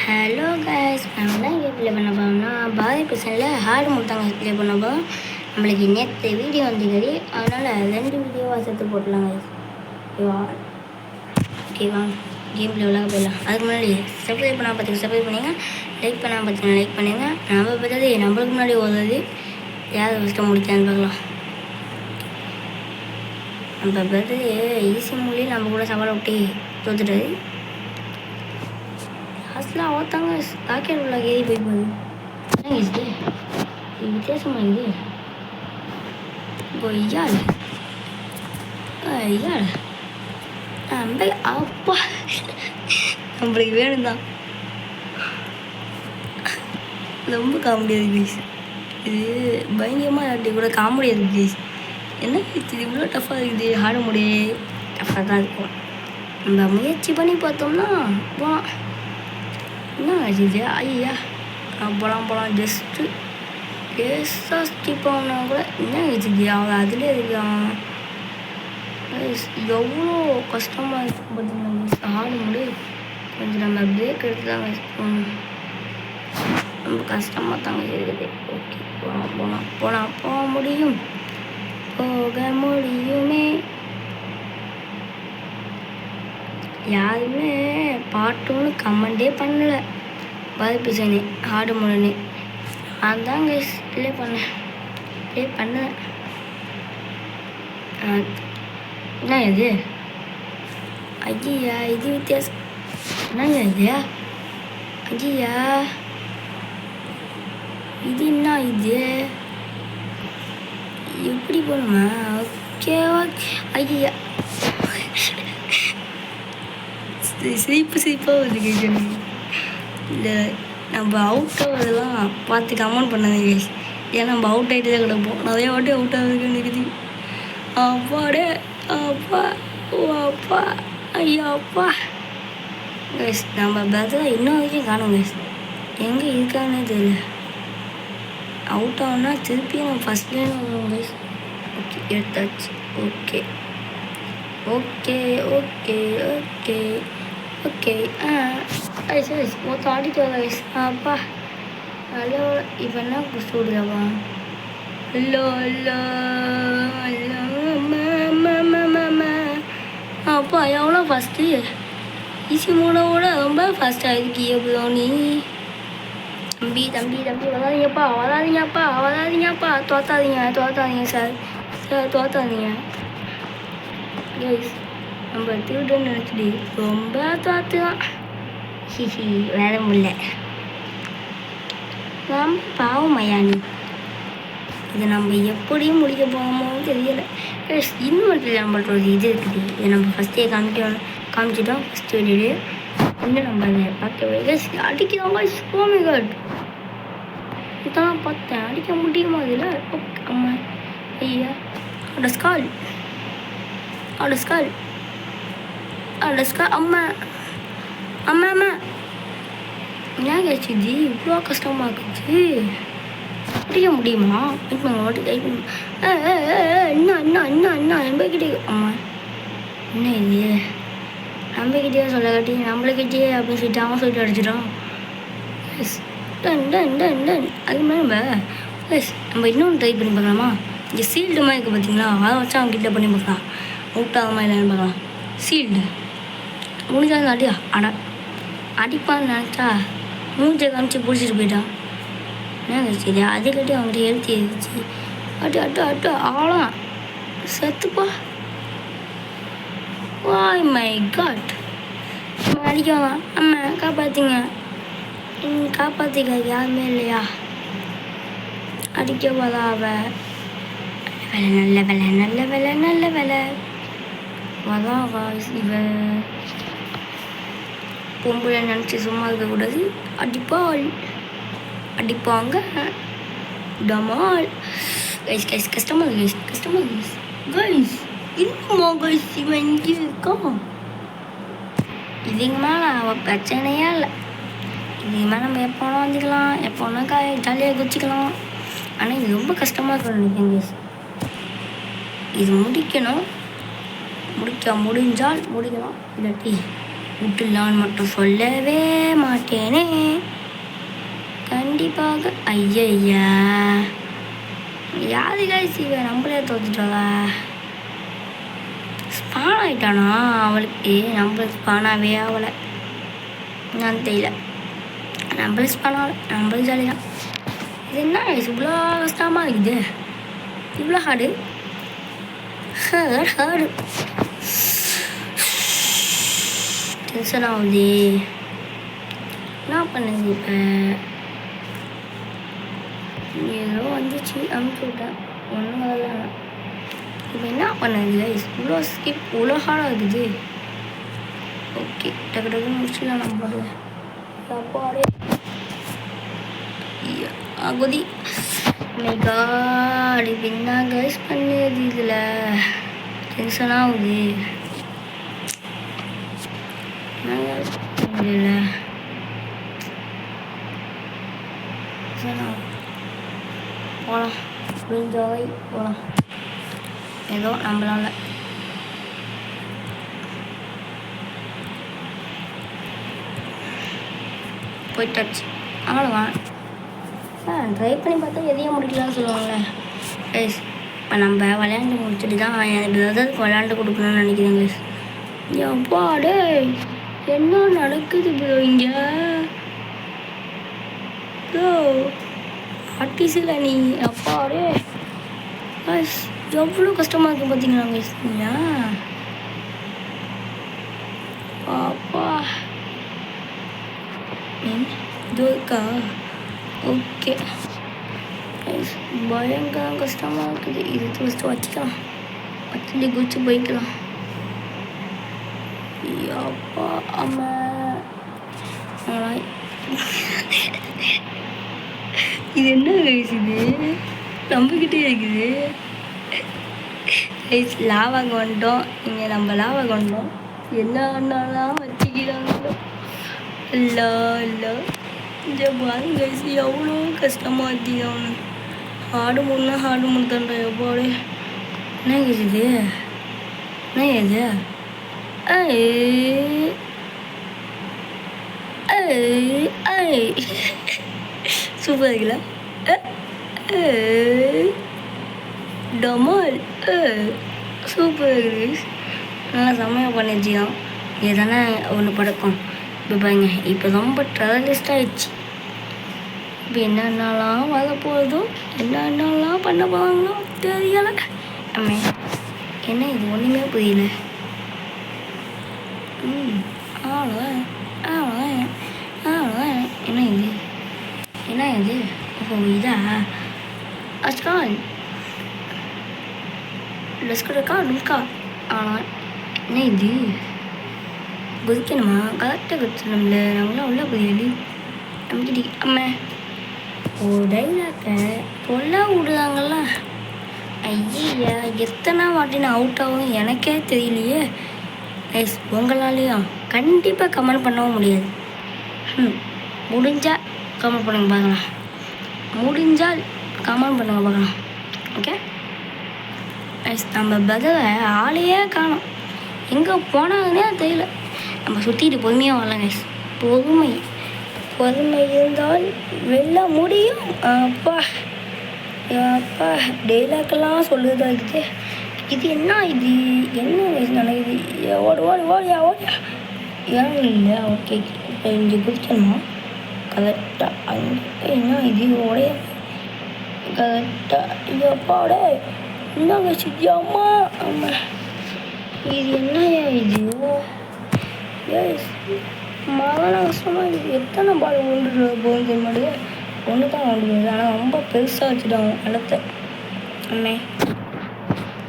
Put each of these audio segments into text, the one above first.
Hello guys, நம்ம தான் இங்கே ப்ளே பண்ண போகிறோம்னா பாரதி பிரச்சனையில் ஹார்டு முட்டாங்க ப்ளே பண்ண போகிறோம். நம்மளுக்கு நேற்று வீடியோ வந்துக்கடி, அதனால் 2 வீடியோவாக சேர்த்து போட்டலாம் கைஸ். ஓகேவா கேம் ப்ளே விளாக போயிடலாம். அதுக்கு முன்னாடி சப்ஸ்கிரைப் பண்ணால் பார்த்துக்க சப்ஸ்கிரைப் பண்ணுங்கள், லைக் பண்ணால் பார்த்துக்க லைக் பண்ணுங்கள். நம்ம பார்த்தது நம்மளுக்கு முன்னாடி ஓடுறது யார் ஃபஸ்ட்டு முடிச்சான்னு பார்க்கலாம். நம்ம பார்த்தது ஈஸி மொழி நம்ம கூட சவாலை விட்டு தோத்துட்டது. லாஸ்ட்டில் அவத்தாங்க ராக்கெட் உள்ள ஏறி போய் போகுது. என்ன இது வித்தியாசமாக இது இப்போ ஐயாள் நம்ம அப்பா நம்மளுக்கு வேணும் தான். ரொம்ப காமெடியாது ப்ளீஸ், இது பயங்கரமாக அப்படி கூட காமெடியாது ப்ளீஸ். என்ன இது இவ்வளோ டஃப்பாக இருக்குது, ஆட முடியே டஃப்பாக தான் இருக்கும். நம்ம முயற்சி பண்ணி பார்த்தோம்னா போகலாம். என்ன ஆச்சு ஐயா போகலாம் ஜஸ்ட்டு லேஸாக ஸ்கிப் ஆகுனா கூட என்ன ஆச்சு அவன் அதிலே இருக்கான். எவ்வளோ கஷ்டமாக இருக்கும் பார்த்தீங்கன்னா ஆட முடியும். கொஞ்சம் நம்ம பிரேக் எடுத்து தாங்க ரொம்ப கஷ்டமாக தாங்க இருக்குது. ஓகே போக முடியுமே. யாருமே பாட்டுன்னு கமெண்டே பண்ணலை. பாதிப்பிச்சனே ஆடு முன்னே நான் தாங்க ப்ளே பண்ணேன். என்ன இது ஐயா, இது வித்தியாசம். என்னங்க இது ஐயா, இது என்ன இது எப்படி போகணுமா? ஓகேவா ஐயா, சிரிப்பாக வருது கேட்கணும். இல்லை நம்ம அவுட் ஆகுறதெல்லாம் பார்த்து கமெண்ட் பண்ணாங்க கேஸ். ஏன்னா நம்ம அவுட் ஆகிட்டு தான் கிடப்போம். நிறைய வாட்டி அவுட் ஆகுதுன்னு இருக்குது. அப்பாடே அப்பா ஐயா அப்பா கேஸ். நம்ம பிரதரை இன்னும் வரைக்கும் காணும் கேஸ், எங்கே இருக்கானே தெரியல. அவுட் ஆகுனா திருப்பியும் நம்ம ஃபஸ்ட்லேன்னு வருவோம் கேஸ். ஓகே எடுத்தாச்சு. ஓகே மொத்தம் ஆடிட்டு வர வயசு அப்பா. ஹலோ இப்போ என்ன குஸ்ட் விடுதாப்பா? ஹலோ அப்பா எவ்வளோ ஃபஸ்ட்டு ஈஸி மூடோட ரொம்ப ஃபஸ்ட்டாக இருக்கு. எவ்வளோ நீ தம்பி வராதீங்கப்பா தோத்தாதீங்க சார் தோத்தாதீங்க கைஸ். நம்ம திருடுன்னு நினச்சிட்டு ரொம்ப தோத்துதான். வேற முடியல. ரொம்ப பாவம் மயானி. இதை நம்ம எப்படியும் முடிக்க போகாமோ தெரியலை. இன்னும் நம்மளோட இது இருக்குது. இதை நம்ம ஃபஸ்ட்டே காமிச்சிட்டோம் ஃபஸ்ட்டு வீடியோ. இன்னும் நம்ம அதை பார்க்கவே அடிக்கிறவங்க சோமிகாட் இதான் பார்த்தேன். அடிக்க முடியுமா அதில்? ஓகே அம்மா ஐயா அவட ஸ்கால் அம்மா ஏன் கேச்சுது இவ்வளோ கஷ்டமாக இருக்குது? அடிக்க முடியுமா? என்ன நம்பிக்கிட்டே அம்மா என்ன இது நம்பிக்கிட்டே சொல்ல காட்டி நம்மளுக்கிட்டே அப்படின்னு சொல்லிட்டு அவன் சொல்லிட்டு அடிச்சிட்டான். டன் அது மாதிரி நம்ம இன்னொன்று ட்ரை பண்ணி பார்க்கலாமா? இங்கே சீல்டு மாதிரி இருக்குது பார்த்தீங்களா, அதை வச்சு அவங்க கிட்ட பண்ணி பார்க்கலாம். அவுட் ஆகாம இல்லைன்னு பார்க்கலாம். சீல்டு முடிஞ்சாலும் அடிப்பான்னு நினச்சா மூஞ்சை காமிச்சு பிடிச்சிட்டு போயிட்டான். என்ன சரி அதை கட்டி அவங்ககிட்ட எழுத்தி எழுதிச்சு அட்டு ஆழம் செத்துப்பா. வாய் மை காட் அடிக்கலாம். அம்மா காப்பாற்றிக்க யாருமே இல்லையா? அடிக்க போதா அவ நல்ல வேலை வதான் இவ பொம்பளை நினச்சி சும்மா இருக்கக்கூடாது. அடிப்பாங்க டமால் கைஸ். கஷ்டமாக கைஸ். இன்னுமா கைஸ் இவன் இங்கே இருக்கான்? இதுக்கு மேலே அவள் பிரச்சனையே இல்லை. இதுக்கு மேலே நம்ம எப்போ வேணா வந்துக்கலாம், எப்போ வேணா ஜாலியாக குச்சிக்கலாம். ஆனால் இது ரொம்ப கஷ்டமாக இருக்கும் நினைக்கிறேன் கைஸ். இது முடிக்கணும். முடிஞ்சால் முடிக்கலாம், இல்லாட்டி விட்டுலான்னு மட்டும் சொல்லவே மாட்டேனே கண்டிப்பாக. ஐயா யாரு கைஸ் இவன் நம்மளே தோத்துட்டாங்க. ஸ்பான் ஆகிட்டானா அவளுக்கு? நம்மளுக்கு ஸ்பானாகவே ஆகலை நான் தெரியல. நம்மளுக்கு ஸ்பான் ஆகலை, நம்மளுக்கு ஜாலி தான். இது என்ன கைஸ் இவ்வளோ கஷ்டமாக இருக்குது? இவ்வளோ ஹார்டு ஹார்டு டென்ஷன் ஆகுது. என்ன பண்ணுது இப்போ? ஏதோ வந்துச்சு அனுப்பிச்சு விட்டேன், ஒன்றும் வரல. இப்போ என்ன பண்ணுது கைஸ்? இவ்வளோ ஸ்கிப் இவ்வளோ ஹார்டாக இருக்குது. ஓகே டக்கு டக்குன்னு முடிச்சுலாம் நம்ம பாருங்க. அப்பாடே ஆகுதி காட். இப்போ என்ன கைஸ் பண்ணுது? இதில் டென்ஷன் ஆகுது. இல்லை போகலாம், முடிஞ்சாய் போகலாம். ஏதோ நம்மளால போயிட்டாச்சு, அவ்வளோதான். ட்ரை பண்ணி பார்த்தா எதையும் முடிக்கலாம்னு சொல்லுவாங்களே கைஸ். இப்போ நம்ம விளையாண்டு முடிச்சுட்டு தான் ஏதாவது விளையாண்டு கொடுக்கணும்னு நினைக்கிறேன் கைஸ். அப்பாடே என்ன நடக்குது ப்ரோ இங்கே? ப்ரோ ஆர்டிஸ்டில் நீ அப்பாடே கைஸ் எவ்வளோ கஷ்டமாக இருக்குது பார்த்தீங்களா கைஸ்? அப்பா இதோ இருக்கா? ஓகே கைஸ் பயங்கர கஷ்டமாக இருக்குது. இது ஃபஸ்ட்டு வச்சுக்கலாம், வச்சுட்டு குச்சி போய்க்கலாம். அப்பா அம்மா இது என்ன கைஸ்? இது நம்பிக்கிட்டே இருக்குது கைஸ். லாவாக வந்துட்டோம் இங்கே, நம்ம லாவாக வந்துட்டோம். என்ன அண்ணாலாம் வச்சுக்கிறாங்களோ இல்லை இல்லை. இந்த பாருங்க கைஸ் எவ்வளோ கஷ்டமாக இருக்குது அவனுக்கு. ஆடு முன்னாண்டா எவ்வாடு. என்ன கைஸ் இது? என்ன இது? சூப்பர் இருக்குல்ல? டமால் சூப்பர் இருக்குது. நல்லா செம்மையாக பண்ணிடுச்சிதான். எதனா ஒன்று படக்கும். இப்போ பாருங்க, இப்போ ரொம்ப ட்ராவலிஸ்ட் ஆகிடுச்சு. இப்போ என்னென்னலாம் வர போகிறதோ, என்னென்னலாம் பண்ண போகிறாங்களோ தெரியலை. அம்மே என்ன இது ஒன்றுமே புரியல. அவ்வளோதான் அவ்வளோதான் அவ்வளோதான். என்ன இது? என்ன இது? ஓ இதா? அஸ்கால் லஸ்கா லுக்கா. ஆனால் என்ன இது? குதிக்கணுமா? கரெக்டாக குதிச்சணும்ல. நம்மளாம் உள்ள புரியடி நமக்கு. அம்மா ஒரு டைலாக்கை பொல்ல விடுறாங்கல்ல. ஐயா எத்தனை வாட்டி நான் அவுட் ஆகும் எனக்கே தெரியலையே கைஸ். உங்களாலேயும் கண்டிப்பாக கமெண்ட் பண்ணவும் முடியாது. முடிஞ்சால் கமெண்ட் பண்ணுங்க பார்க்கலாம். முடிஞ்சால் கமெண்ட் பண்ணுங்க பார்க்கலாம். ஓகே கைஸ், நம்ம பதிலை ஆளையே காணோம். எங்கே போனாங்கன்னே தெரியல. நம்ம சுற்றிட்டு பொறுமையாக வரலாம் கைஸ். பொறுமை இருந்தால் வெல்ல முடியும். அப்பா அப்பா டைலாக்கெல்லாம் சொல்லுதா இருக்குது. இது என்ன? இது என்ன கைஸ் நடக்குது? ஓடியா ஏன் இல்லை? ஓகே இப்போ இங்கே குதிக்கணுமா? கரெக்டாக அங்கே என்ன இது? ஓடைய கரெக்டாக ஐயாப்பாட என்ன கைஸ்? அம்மா அம்மா இது என்னையா இது? கைஸ் மகன கஷ்டமாக இருக்குது. எத்தனை பால் ஒன்று போகுது மாடு? ஒன்று தான் ஓடுது. ஆனால் ரொம்ப பெருசாக வச்சுட்டாங்க நிலத்தை. அம்மே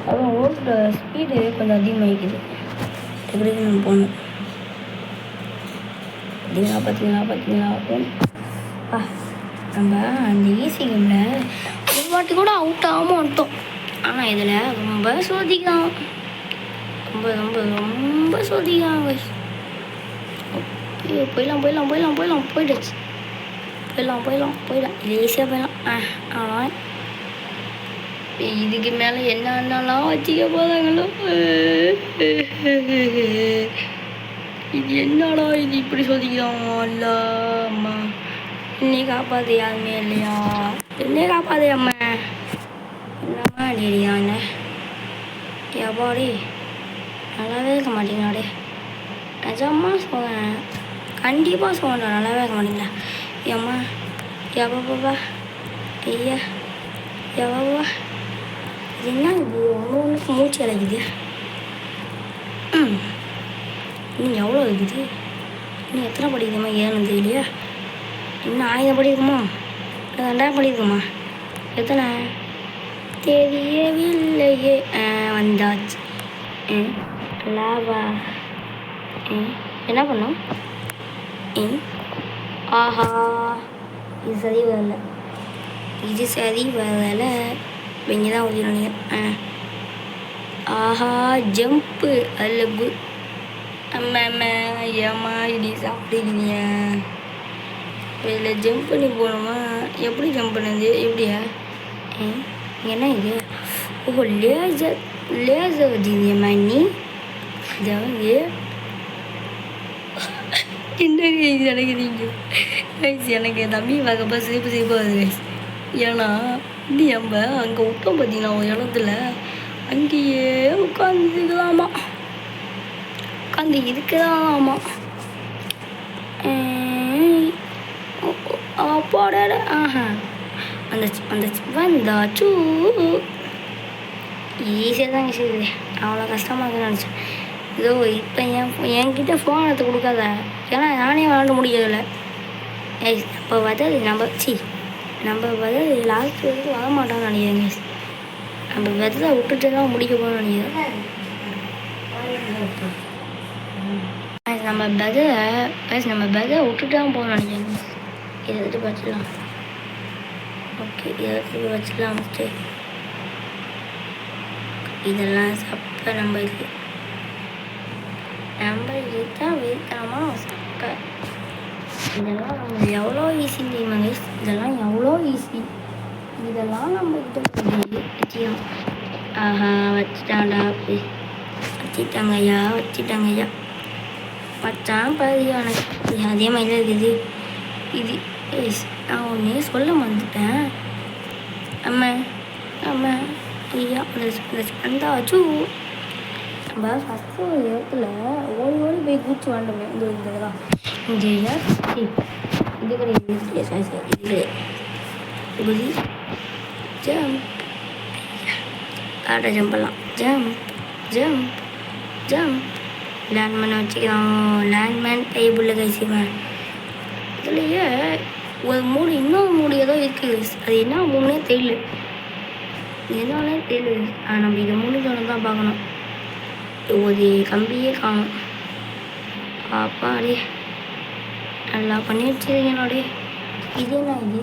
அப்புறம் ஓடுற ஸ்பீடு கொஞ்சம் அதிகமாகிக்குது. எப்படி நம்ம போகணும்? பார்த்தீங்களா நம்ம அந்த ஈஸி கேமில் ஒரு வாட்டி கூட அவுட் ஆகாமல் வந்துட்டோம். ஆனால் இதில் ரொம்ப சோதிக்கலாம், ரொம்ப ரொம்ப ரொம்ப சோதிக்கலாம். போயிடலாம் போயிடுச்சு. போயிடலாம் இது ஈஸியாக போயிடலாம். ஆனால் இதுக்கு மேலே என்னென்னலாம் வச்சுக்க போகிறாங்களோ. இது என்னடா இது இப்படி சொல்லிக்கிறான்? அல்ல அம்மா, என்னை காப்பாது யாருமே இல்லையா? என்னை காப்பாது அம்மா. என்னம்மா அடியா என்ன எப்பாடி நல்லாவே இருக்க மாட்டேங்கிறாடே. நிஜம்மா சொல்கிறேன், கண்டிப்பாக சொல்கிறேன், நல்லாவே இருக்க மாட்டேங்களா? ஏம்மா எப்பாப்பா ஐயா எப்பாப்பா, என்ன இது ஒன்று ஒன்றுக்கு மூச்சு அடைக்குது. இன்னும் எவ்வளோ இருக்குது? இன்னும் எத்தனை படிக்குதுமா? ஏன்னு தெரியலையா? இன்னும் 1000 படிக்குமா? இல்லை 2000 படிக்குமா? எத்தனை தெரியவில்லையே. வந்தாச்சு. லாவா என்ன பண்ணோம்? ஆஹா, இது சரி வரல, இது சரி வரல. இங்கே தான் ஊதிடணும். ஆஹா, ஜம்ப்பு அல்ல. அம்மா அம்மா ஏம்மா இடி சாப்பிடுறீங்க? இதில் ஜம்ப் பண்ணி போகணுமா? எப்படி ஜம்ப் பண்ணது? எப்படியா? என்ன இது? ஓ, லேசர் லேசர் வச்சுக்கிறியம்மா நீ? அதாவது என்ன நினைக்கிறீங்க? எனக்கு என் தம்பி பார்க்கப்ப சிரிப்பு சிரிப்பு வருது. ஏன்னா இது நம்ம அங்கே விட்டோம் பார்த்தீங்கன்னா ஒரு இடத்துல, அங்கேயே உட்காந்துக்கலாமா, உட்காந்து இருக்கலாமா. அப்பாட ஆஹா, அந்த அந்த வந்தாச்சு. ஈஸியாக தான் செய்யுது, அவ்வளோ கஷ்டமாக இருக்குன்னு நினச்சேன். இதோ இப்போ என்கிட்ட ஃபோன் எடுத்து கொடுக்காத, ஏன்னா நானே விளாண்டு முடியலை. இப்போ வந்தது நம்ம வந்து லாஸ்ட் வரைக்கும் வர மாட்டோம்னு நினைக்கிறேங்க. நம்ம விதை விட்டுட்டு தான் முடிக்க போகணும்னு நினைக்கிறேன். நம்ம விதை விட்டுட்டு தான் போகணும்னு நினைக்கிறேங்க. இதை எடுத்து வச்சிடலாம். ஓகே, இதை எடுத்து வச்சிடலாம். ஃபஸ்ட்டு இதெல்லாம் சப்பை நம்ம இதுதான் வைத்தாமா சப்பை. இதெல்லாம் நம்ம எவ்வளோ ஈஸி தெரியுமா கைஸ்? இதெல்லாம் எவ்வளோ ஈஸி. இதெல்லாம் நம்ம கிட்ட வச்சிக்கலாம். ஆஹா, வச்சுட்டாண்டா, வச்சுட்டாங்கய்யா வச்சான் பதியான. அதே மாதிரி தான் இருக்குது இது. நான் ஒன்றே சொல்ல வந்துட்டேன். அம்மா ஐயா, வந்தாச்சு. நம்ம ஃபஸ்ட்டு ஒரு இடத்துல ஓடி போய் கூச்சு வாண்டோமே. இந்த இதெல்லாம் இங்கே இது கிடையாது, சாரி இது கிடையாது. குதி ஜம்ப், ஆட்டோ ஜம்ப் பண்ணலாம். ஜம்ப் லேண்ட்மேன் வச்சுக்கலாம். லேண்ட்மேன் டேபிளில் கைசிப்பேன். இதுலையே ஒரு மூடு, இன்னொரு மூடு ஏதோ இருக்குது. அது என்ன மூணுனே தெரியல, என்னன்னே தெரியல. நம்ம இதை மூணுன்னு தான் பார்க்கணும். ஒரு கம்பியே காணும். அப்பாடே, நல்லா பண்ணி வச்சுருக்கேனோடே. இது என்ன இது?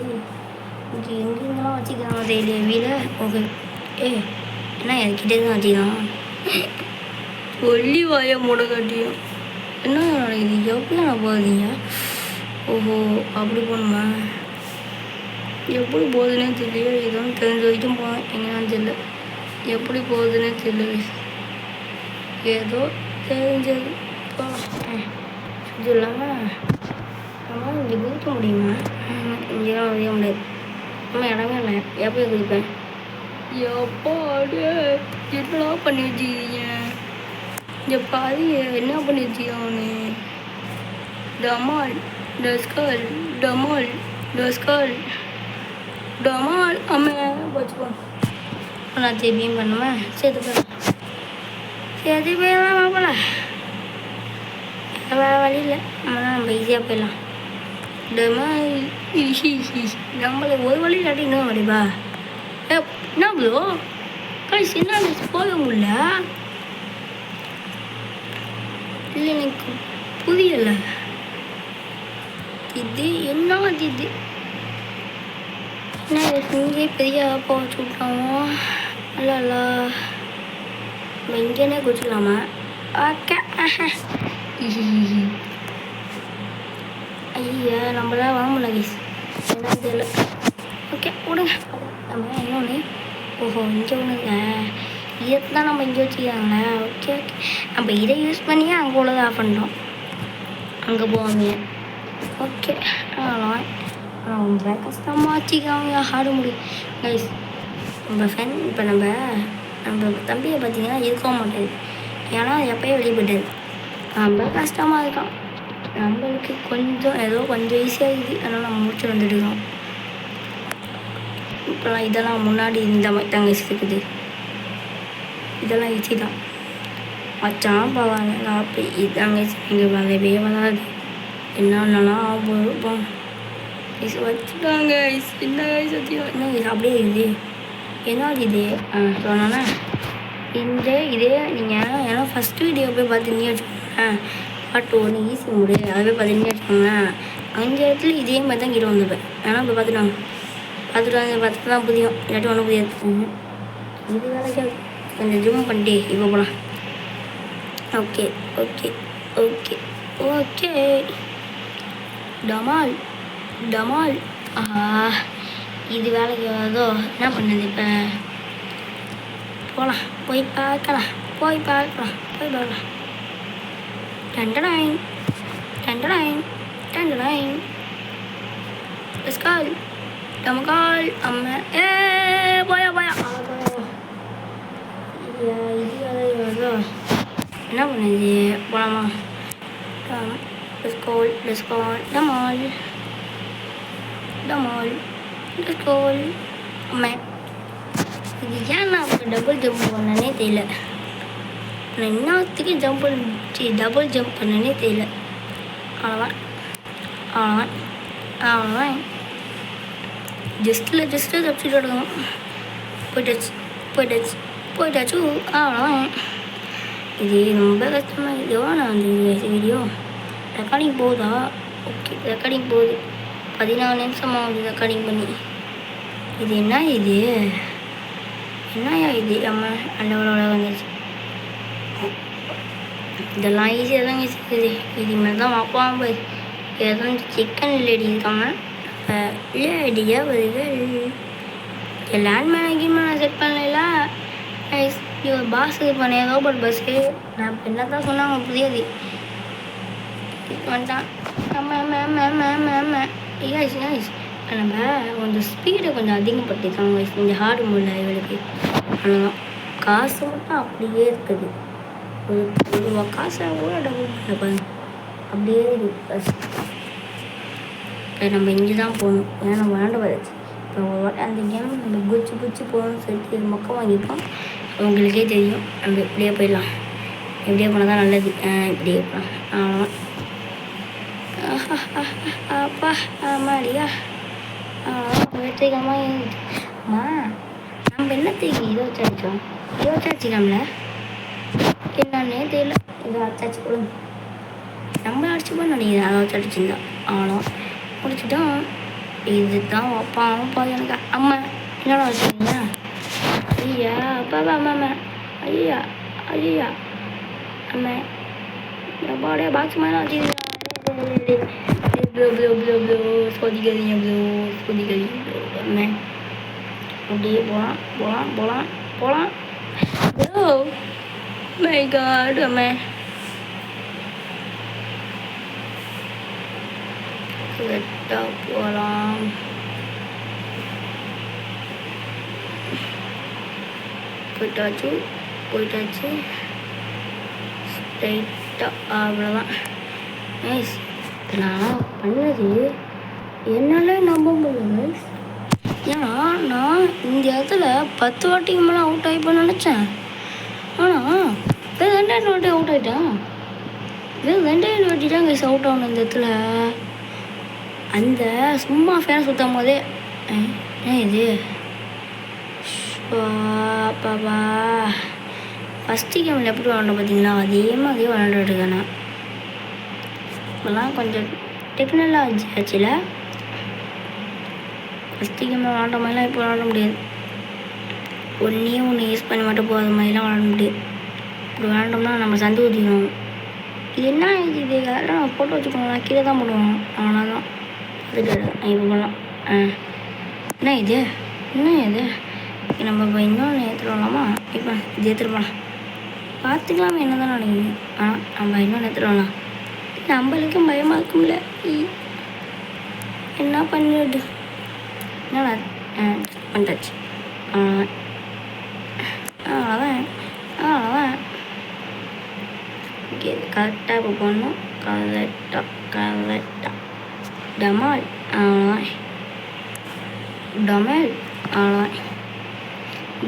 இங்கே எங்கெங்கெல்லாம் வச்சுக்கிறாங்க தெரியல வீடை. ஓகே, என்ன என்கிட்டே தான் வச்சுக்கலாம். ஒல்லி வாய மூட காட்டியும் என்ன இது? எப்படி நான் போகுதுங்க? ஓஹோ, அப்படி போகணுமா? எப்படி போகுதுன்னே தெரியல. இதுவும் தெரிஞ்ச வரைக்கும் போனேன், எங்கேன்னு தெரியல. எப்படி போகுதுன்னே தெரியல. ஏதோ தெரிஞ்சது இது இல்லாமல் நம்ம இங்கே குதிக்க முடியுமா? இங்கேலாம் குதிக்க முடியாது. நம்ம இடமே இல்லை. எப்படி குதிப்பேன்? எப்பாடு என்னடா பண்ணி வச்சுக்கிறீங்க? இந்த பாதி என்ன பண்ணி வச்சுக்கானு? டமால் டமால் அம்மா வச்சுப்போம். நான் திரும்பியும் பண்ணுவேன். சரி போயிடலாம். போல வேறு வழி இல்லை, நம்ம ஈஸியாக போயிடலாம். டமால் நம்மளுக்கு ஒரு வழி இல்லாட்டி இன்னும் வழிபா. என்ன ப்ரோ கைஸ், என்ன போக முடியல? இல்லை, எனக்கு புரியலை. இது என்ன இது? என்ன இங்கே பெரிய அப்பா வச்சு விட்டாங்க. அல்ல நம்ம இங்கேனே குதிக்கலாமா? ஓகே. ஐயா, நம்மளால வர முடியல கைஸ், என்ன தெரியல. ஓகே விடுங்க. நம்ம இன்னொன்று, ஓஹோ இங்கே ஒன்று இதை தான் நம்ம இங்கே வச்சுக்கிறாங்களே. ஓகே, நம்ம இதை யூஸ் பண்ணியே அங்கே உள்ளதை ஆஃப் பண்ணிட்டோம். அங்கே போவாங்க. ஓகே அதெல்லாம் ரொம்ப கஷ்டமாக வச்சுக்காங்க ஆட முடியும் கைஸ். நம்ம ஃப்ரெண்ட் இப்போ நம்ம தம்பியை பார்த்தீங்கன்னா இருக்கவும் மாட்டாது. ஏன்னா எப்போயே வெளியே போயிட்டாது. ரொம்ப கஷ்டமாக இருக்கான். நம்மளுக்கு கொஞ்சம் ஏதோ கொஞ்சம் ஈஸியாக இருக்குது. அதனால் நம்ம முடிச்சு வந்துட்டுருக்கோம். இப்போலாம் இதெல்லாம் முன்னாடி இந்த மாதிரி தாங்க இருக்குது. இதெல்லாம் ஈஸி தான். மச்சான் பரவாயில்ல அப்படி இதாங்க எங்கள் வரவே வராது. என்னென்னலாம் ஆகும் வச்சுட்டாங்க. என்ன வச்சுக்கலாம் என்ன அப்படியே இது என்ன இது சொன்னோன்னா இதே நீங்கள் ஏன்னா ஃபஸ்ட்டு வீடியோ போய் பார்த்துன்னு வச்சுக்கோங்க. பாட்டு ஒன்று ஈஸி மூடு அதை போய் பார்த்துன்னு வச்சுக்கோங்க. 5 இடத்துல இதே மாதிரி தான் கீழே வந்துருப்பேன். ஏன்னா இப்போ பார்த்துட்டு தான் புரியும். இல்லாட்டி ஒன்றும் புரியாது. இது வேலைக்கு கொஞ்சம் ஜூம் பண்ணிட்டு இப்போ போகலாம். ஓகே ஓகே ஓகே ஓகே டமால் டமால். இது வேலைக்கு வருதோ என்ன பண்ணுது இப்போ? போகலாம் போய் பார்க்கலாம். டண்டனாயின் ஸ்கால் டமகால் அம்மா போயா இது வேலைக்கு வருதோ என்ன பண்ணுது? போகலாமா? டமால் அம்மா இது ஏன் நான் அப்போ டபுள் ஜம்ப் பண்ணனே தெரியல. நான் என்னத்துக்கு டபுள் ஜம்ப் பண்ணனே தெரியல. அவ்வளோதான் ஜஸ்ட்டில் தப்பிச்சுட்டு எடுக்கணும். போயிட்டாச்சு அவ்வளோதான். இது ரொம்ப கஷ்டமாக இதுவா நான் அந்த வீடியோ ரெக்கார்டிங் போகுதா? ஓகே ரெக்கார்டிங் போகுது. 14 நிமிஷம் ஆகுது ரெக்கார்டிங் பண்ணி. இது என்னையா இது அம்மா அண்டவரோட வந்துச்சு. இதெல்லாம் ஈஸியாக தாங்க இருக்குது. இது மாதிரி தான் வைப்பான் போய் எதுவும் சிக்கன் லேடி இருக்காங்க லேடியாக வருது. லேண்ட்மேன் செட் பண்ணல. பாஸ் இது பண்ண ரோபோட் பஸ்ஸு நான் இப்போ என்ன தான் சொன்னாங்க புரியாது. வந்துட்டான் நம்ம கொஞ்சம் ஸ்பீடை கொஞ்சம் அதிகப்படுத்திட்டாங்க இந்த ஹார்டு மோடில் இவளுக்கு. ஆனால் காசு மட்டும் அப்படியே இருக்குது. ஒரு காசை கூட டபுள் பாருங்க அப்படியே இருக்குது. நம்ம இங்கே தான் போகணும். ஏன்னா நம்ம விளாண்டு போயாச்சு. இப்போ ஒரு வாட்டி அந்த கேம் நம்ம குச்சி போகணும்னு சொல்லிட்டு மொக்கம் வாங்கியிருக்கோம். உங்களுக்கே தெரியும். நம்ம இப்படியே போயிடலாம். இப்படியே போனால் தான் நல்லது. இப்படியே போகலாம். அவ்வளோதான். அப்பா ஆமாடியா வெற்றிகரமாக அம்மா நம்ம என்னத்துக்கு இதை வச்சாச்சோம்? இதை வச்சாச்சுக்கம்ல என்னன்னே தெரியல. இதை வச்சாச்சு கொடுங்க. நம்ம அடிச்சுப்போம் நினைக்கிறேன். அதை வச்சு அடிச்சுருந்தா அவ்வளோ முடிச்சுட்டோம். இது தான் அப்பா எனக்கு அம்மா என்னோட வச்சுருக்கீங்க? ஐயா அப்பா அம்மா ஐயா அம்மா எப்பாடைய பாக்ஸ் மாதிரி வச்சுருக்கீங்க. சொதிக்காதீங்க அம்மா அப்படியே போகலாம். மை காட் அம்மா கரெக்டாக போகலாம். போயிட்டாச்சு ஸ்ட்ரைட்டாக அவ்வளோதான். நைஸ். நான் பண்ணது என்னால் நம்ப முடியல. ஏன்னா நான் இந்த இடத்துல 10 வாட்டிக்கு மேலே அவுட் ஆகிப்பேன்னு நினச்சேன். ஆனால் வேறு 2 வாட்டி அவுட் ஆகிட்டேன். வெறும் 2 வாட்டி தான் கைஸ் அவுட் ஆகணும் இந்த இடத்துல. அந்த சும்மா ஃபேன் சுற்றும் போதே இது பாப்பா ஃபஸ்ட்டு கேமில் எப்படி விளாண்டோம் பார்த்தீங்களா? அதே மாதிரி விளாண்டுருக்கேன் நான். இப்போலாம் கொஞ்சம் டெக்னாலஜி ஆச்சுல. ஃபஸ்ட்டு கேமில் விளாண்ட மாதிரிலாம் இப்போ விளாட முடியாது. ஒன்று யூஸ் பண்ணி மட்டும் போகாத மாதிரிலாம் விளாட முடியாது. இப்படி விளாண்டோம்னா நம்ம சந்து ஊற்றிக்கணும். இது என்ன இது கரெக்டாக நம்ம போட்டு வச்சுக்கணும். நான் கீழே தான் போடுவோம். அவ்வளோதான் அதுக்கு இப்போ பண்ணலாம். என்ன இது நம்ம இப்போ இன்னொன்று ஏற்றுடலாமா? இப்போ இது ஏற்றுட்டு போகலாம். பார்த்துக்கலாமா என்ன தான் நினைக்கிறீங்க. ஆனால் நம்ம இன்னொன்று ஏற்றுடலாம். நம்மளுக்கும் பயமாக இருக்கும்ல. என்ன பண்ணிடு என்னடா பண்ணிட்டாச்சு. அவ்வளோதான் அவ்வளோதான். ஓகே கரெக்டாக இப்போ போடணும். கரெக்டாக டமால் அவ்வளோதான். டமால் அவ்வளோதான்.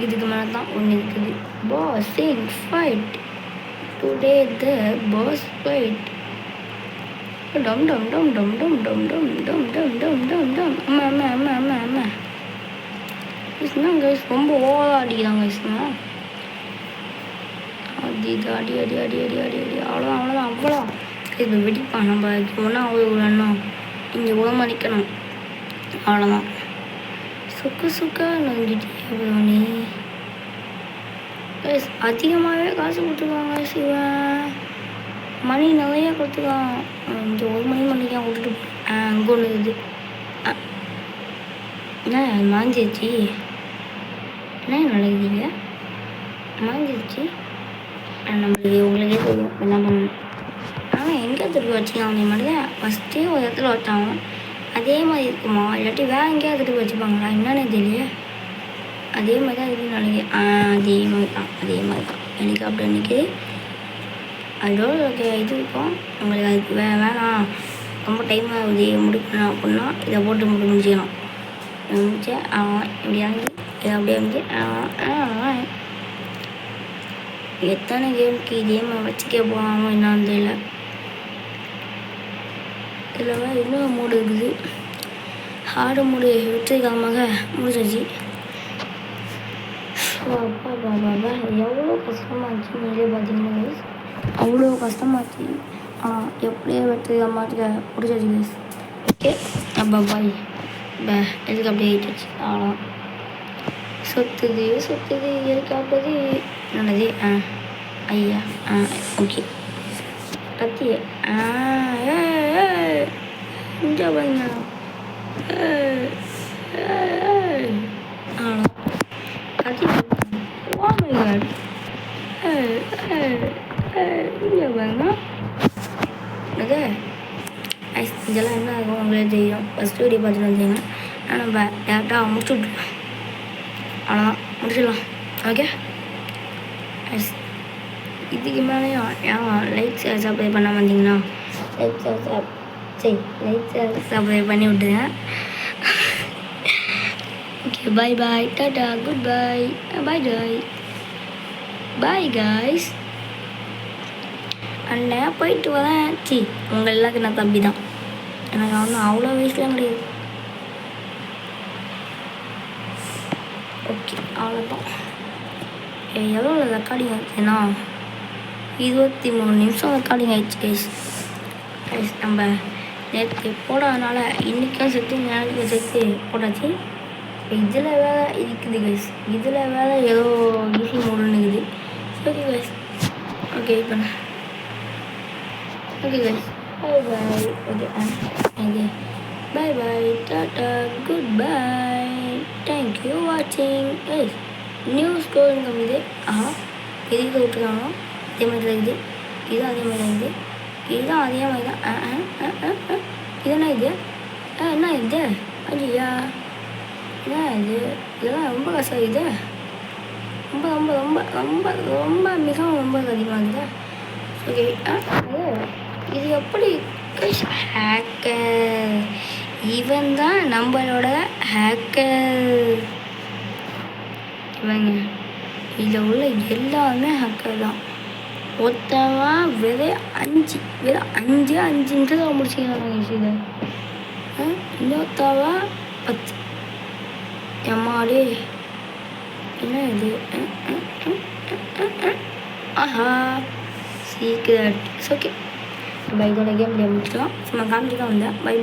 இதுக்கு மேலே தான் ஒன்று இருக்குது. Passing fight today the pass fight. டம் டம் டம் டம் டம் டம் டம் டம் டம் டம் டம் டம். அம்மா அம்மா அம்மா அம்மா அம்மா கைஸ்னா கைஸ் ரொம்ப ஓவராக அடிக்கிறாங்க கைஸ்னா. அது இது அடி அடி அடி அடி அடி அடி அவ்வளோதான் அவ்வளோதான் அவ்வளோ. இப்போ வெடிப்பான் நம்ம ஒன்றா அவ்வளோ விடணும். இங்கே உடம்பு அடிக்கணும் அவ்வளோதான். சுக்கா நங்கிட்டே நீ கைஸ். அதிகமாகவே காசு கொடுத்துருக்காங்க சிவன். மணி நிறைய கொடுத்துருக்கான். இங்கே 1 மணி மணிக்கு விட்டுட்டு அங்கே ஒன்று இருக்குது. என்ன மாஞ்சிருச்சு? என்ன நடக்குதுங்க? மாஞ்சிருச்சு. நம்மளுக்கு உங்களுக்கே தெரியும் என்ன பண்ணணும். ஆனால் எங்கே திருப்பி வச்சுக்கலாம் அதே மாதிரி தான். ஃபஸ்ட்டே ஒரு இடத்துல வச்சாங்க அதே மாதிரி இருக்குமா, இல்லாட்டி வேறு எங்கேயாவது திருப்பி வச்சுப்பாங்களா என்னன்னு தெரியல. அதே மாதிரி தான் இருக்குன்னு நினைக்கிறேன். அதே மாதிரி தான் ஹெலிகாப்டர் அன்றைக்கி அதோட இது இருக்கும். உங்களுக்கு அதுக்கு வேணாம் ரொம்ப டைம் ஆகுது முடிக்கணும் அப்படின்னா இதை போட்டு முடிச்சிக்கலாம். முடிச்சு இப்படி இறங்கி இதை அப்படியே வந்து எத்தனை கேமுக்கு இதே மாதிரி வச்சுக்கே போகாமல் என்னான்னு தெரியல. இதில் இன்னும் மூடு இருக்குது. ஹார்டு மூடு வச்சுக்காம முடிஞ்சிச்சு. அப்பா பாபா எவ்வளோ கஷ்டமாச்சு நீங்களே பார்த்தீங்கன்னா அவ்வளோ கஷ்டமாச்சு. ஆனால் எப்படியே வெற்றி மாட்டுக்க முடிச்சாச்சு கைஸ். ஓகே அப்பா பாய் எதுக்கு அப்படியே ஆகிட்டாச்சு அவ்வளோ. சுற்றுது ஹெலிகாப்டரு நல்லது. ஐயா ஓகே கத்தி இங்கே பாருங்க அவ்வளோ கத்தி. ஓ மை காட் இங்கே பாருங்க அது இதெல்லாம் என்ன ஆகும் உங்களுக்கு தெரியும். ஃபஸ்ட் வீடியோ பார்த்துட்டு வந்தீங்கன்னா நம்ம டேரெக்டாக முடிச்சு விட்ருலாம். அவ்வளோதான் முடிச்சிடலாம். ஓகே இதுக்கு மேலே லைக் ஷேர் சப்ஸ்கிரைப் பண்ணாமல் வந்தீங்கன்னா லைக் ஷேர் சப்ஸ்கிரைப் பண்ணி விட்டுருங்க. ஓகே பாய் பாய் டாடா குட் பாய் பாய் காய்ஸ். அண்ணன் போயிட்டு வரேன். உங்கள் எல்லாத்துக்கும் நான் தம்பி தான். எனக்கு ஒன்றும் அவ்வளோ வயசுலாம் கிடையாது. ஓகே அவ்வளோதான். எவ்வளோ ரெக்கார்டிங் ஆச்சுன்னா 23 நிமிஷம் ரெக்கார்டிங் ஆகிடுச்சு கைஸ். நம்ம நேற்று போடாதனால இன்றைக்கும் சேர்த்து நேரத்துக்கு சேர்த்து போட்டாச்சு. இதில் வேறு இருக்குது கைஸ். இதில் வேறு ஏதோ ஈஸி மோடுன்னு இருக்குது. ஓகே கைஸ் ஓகே இப்போ ஓகே கைஸ் பாய் பாய். ஓகே ஓகே பாய் பாய் டாட்டா குட் பாய். தேங்க்யூ வாட்சிங் கைஸ். நியூ ஸ்டோரி இருக்குது. இதுக்கு விட்டுருக்காங்க அதே மாதிரி தான் இருக்குது. இதுவும் அதே மாதிரி தான் இருக்குது. இதுதான் அதே மாதிரி தான். இதென்ன இது என்ன இது ஐயா என்ன இது? இதெல்லாம் ரொம்ப கஷ்டம். இது ரொம்ப ரொம்ப ரொம்ப ரொம்ப ரொம்ப மிகவும் ரொம்ப அதிகமாக இருக்குது. ஓகே இது எப்படி ஹேக்கர்? இவன் தான் நம்மளோட ஹேக்கர். இவங்க இதில் உள்ள எல்லாமே ஹேக்கர் தான். ஒருத்தவன் வெறும் 5 நிமிஷத்தில் முடிச்சுக்கிறாங்க. இதை இன்னொருத்தவா 10. எம்மாடி என்ன இது? ஆஹா சீக்கிரம். Okay bye. இதோட கேம் முடிச்சுக்கலாம். சும்மா காமிச்சு தான் வந்தேன். Bye by.